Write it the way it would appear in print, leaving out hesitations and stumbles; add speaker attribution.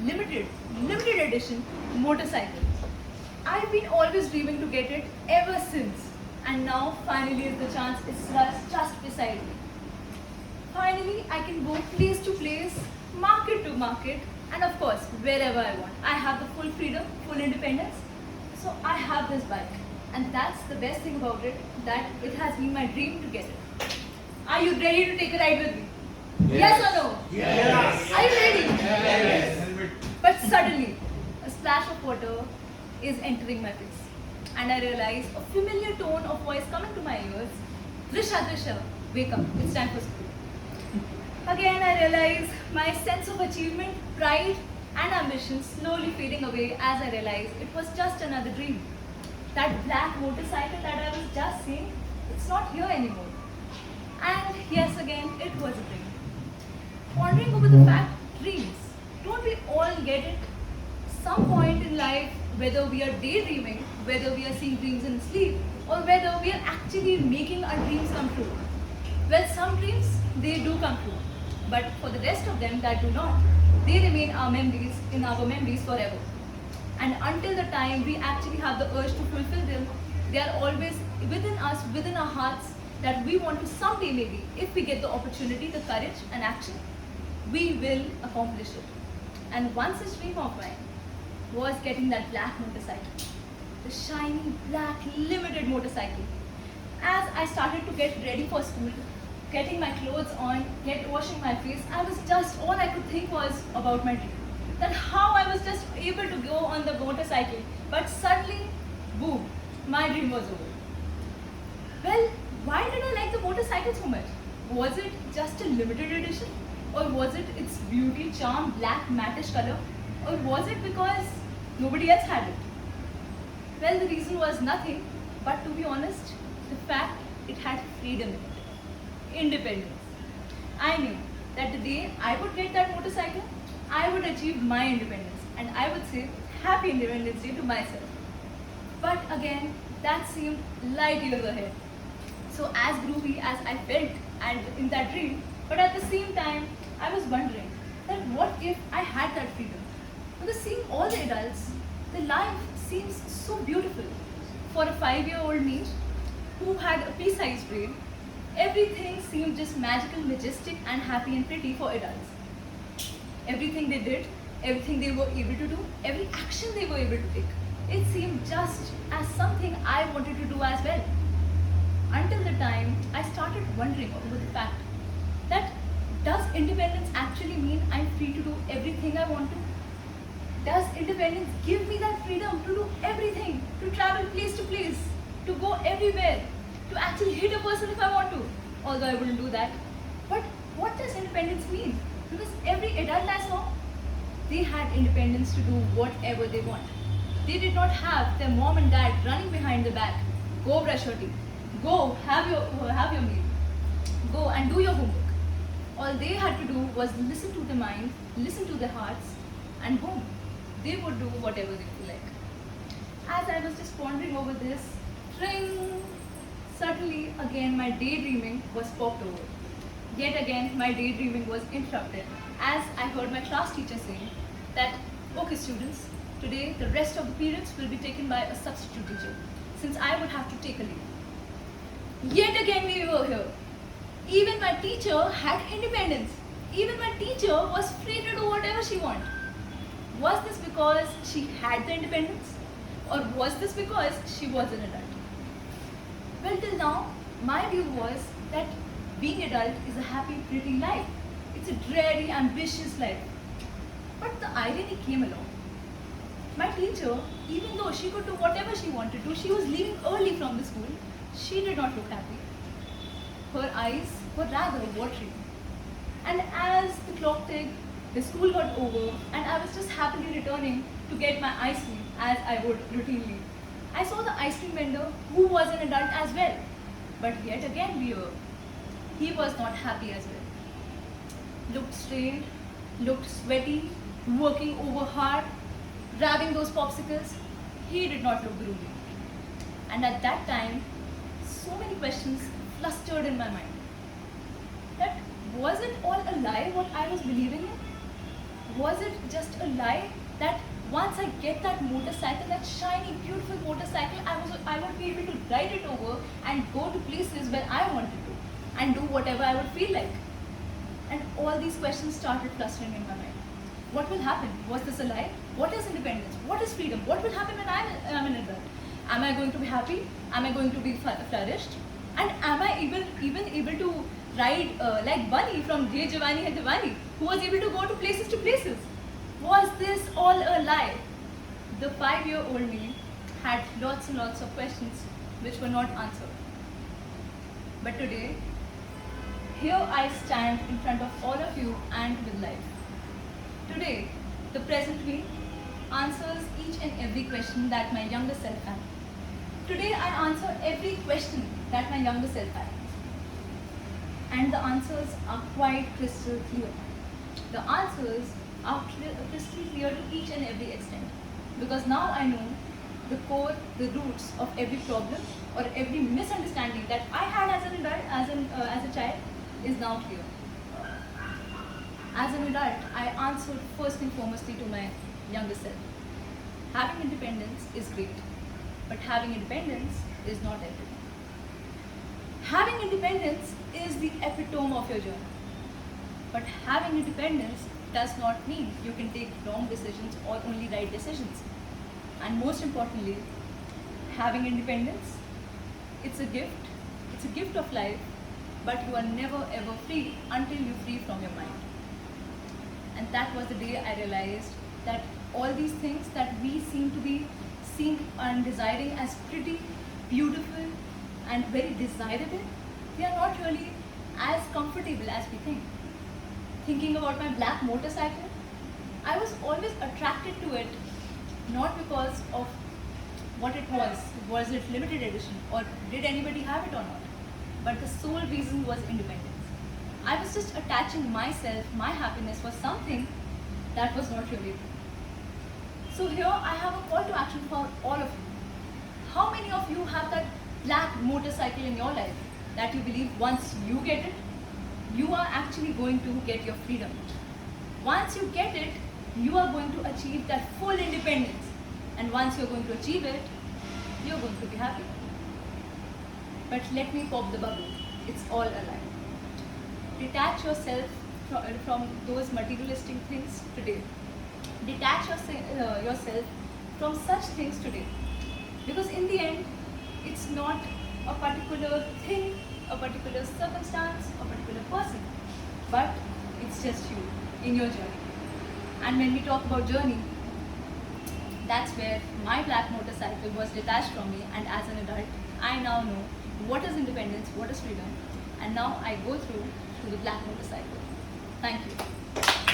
Speaker 1: limited edition motorcycle. I've been always dreaming to get it ever since, and now finally is the chance. It's just beside me. Finally, I can go place to place, market to market, and of course, wherever I want. I have the full freedom, full independence. So I have this bike, and that's the best thing about it, that it has been my dream to get it. Are you ready to take a ride with me? Yes or no?
Speaker 2: Yes.
Speaker 1: Are you ready?
Speaker 2: Yes.
Speaker 1: But suddenly, a splash of water is entering my face, and I realize a familiar tone of voice coming to my ears. Drisshyaa, Drisshyaa, wake up, it's time for school. Again, I realize my sense of achievement, pride, and ambition slowly fading away as I realize it was just another dream. That black motorcycle that I was just seeing, it's not here anymore. And yes, again, it was a dream. Pondering over the fact, dreams, don't we all get it? Some point in life, whether we are daydreaming, whether we are seeing dreams in sleep, or whether we are actually making our dreams come true. Well, some dreams, they do come true. But for the rest of them that do not, they remain in our memories forever. And until the time we actually have the urge to fulfill them, they are always within us, within our hearts, that we want to someday maybe, if we get the opportunity, the courage and action, we will accomplish it. And one such dream of mine was getting that black motorcycle, the shiny black limited motorcycle. As I started to get ready for school, getting my clothes on, washing my face, all I could think was about my dream. That how I was just able to go on the motorcycle, but suddenly, boom, my dream was over. Well, why did I like the motorcycle so much? Was it just a limited edition? Or was it its beauty, charm, black mattish color? Or was it because nobody else had it? Well, the reason was nothing, but to be honest, the fact it had freedom in it, independence. I knew that the day I would get that motorcycle, I would achieve my independence, and I would say Happy Independence Day to myself. But again, that seemed light years ahead. So as groovy as I felt and in that dream, but at the same time, I was wondering that what if I had that freedom? Because seeing all the adults, the life seems so beautiful. For a 5-year-old me, who had a pea-sized brain, everything seemed just magical, majestic, and happy and pretty for adults. Everything they did, everything they were able to do, every action they were able to take, it seemed just as something I wanted to do as well. Until the time I started wondering over the fact that does independence actually mean I'm free to do everything I want to? Does independence give me that freedom to do everything, to travel place to place, to go everywhere, to actually hit a person if I want to? Although I wouldn't do that. But what does independence mean? Because every adult I saw, they had independence to do whatever they want. They did not have their mom and dad running behind the back. Go brush your teeth. Go have your meal. Go and do your homework. All they had to do was listen to their mind, listen to their hearts, and boom, they would do whatever they feel like. As I was just pondering over this, ring, suddenly again my daydreaming was popped over. Yet again my daydreaming was interrupted as I heard my class teacher saying that, okay students, today the rest of the periods will be taken by a substitute teacher since I would have to take a leave. Yet again we were here. Even my teacher had independence. Even my teacher was free to do whatever she wanted. Was this because she had the independence? Or was this because she was an adult? Well, till now, my view was that being adult is a happy, pretty life. It's a dreary, ambitious life. But the irony came along. My teacher, even though she could do whatever she wanted to, she was leaving early from the school, she did not look happy. Her eyes were rather watery. And as the clock ticked, the school got over, and I was just happily returning to get my ice cream as I would routinely. I saw the ice cream vendor who was an adult as well. But yet again he was not happy as well. Looked strained, looked sweaty, working over hard, grabbing those popsicles. He did not look groovy. And at that time, so many questions flustered in my mind. That was it all a lie what I was believing in? Was it just a lie that once I get that motorcycle, that shiny, beautiful motorcycle, I would be able to ride it over and go to places where I wanted to and do whatever I would feel like? And all these questions started clustering in my mind. What will happen? Was this a lie? What is independence? What is freedom? What will happen when I'm an adult? Am I going to be happy? Am I going to be flourished? And am I even able to ride like Bunny from Ye Jawani Hai Diwani, who was able to go to places? Was this all a lie? The 5-year-old me had lots and lots of questions which were not answered. But today, here I stand in front of all of you and with life. Today, the present me answers each and every question that my younger self had. Today, I answer every question that my younger self had. And the answers are quite crystal clear. The answers are crystal clear to each and every extent. Because now I know the core, the roots of every problem or every misunderstanding that I had as an adult, as a child, is now clear. As an adult, I answered first and foremostly to my younger self. Having independence is great, but having independence is not everything. Having independence is the epitome of your journey. But having independence does not mean you can take wrong decisions or only right decisions. And most importantly, having independence, it's a gift of life, but you are never ever free until you free from your mind. And that was the day I realized that all these things that we seem to be seeing and desiring as pretty, beautiful and very desirable, they are not really as comfortable as we think. Thinking about my black motorcycle, I was always attracted to it, not because of what it was it limited edition or did anybody have it or not, but the sole reason was independence. I was just attaching myself, my happiness for something that was not really true. So here I have a call to action for all of you. How many of you have that black motorcycle in your life that you believe once you get it, you are actually going to get your freedom? Once you get it, you are going to achieve that full independence. And once you're going to achieve it, you're going to be happy. But let me pop the bubble. It's all a lie. Detach yourself from those materialistic things today. Detach yourself from such things today. Because in the end, it's not a particular thing, a particular circumstance, a particular person, but it's just you in your journey. And when we talk about journey, that's where my black motorcycle was detached from me, and as an adult, I now know what is independence, what is freedom, and now I go through to the black motorcycle. Thank you.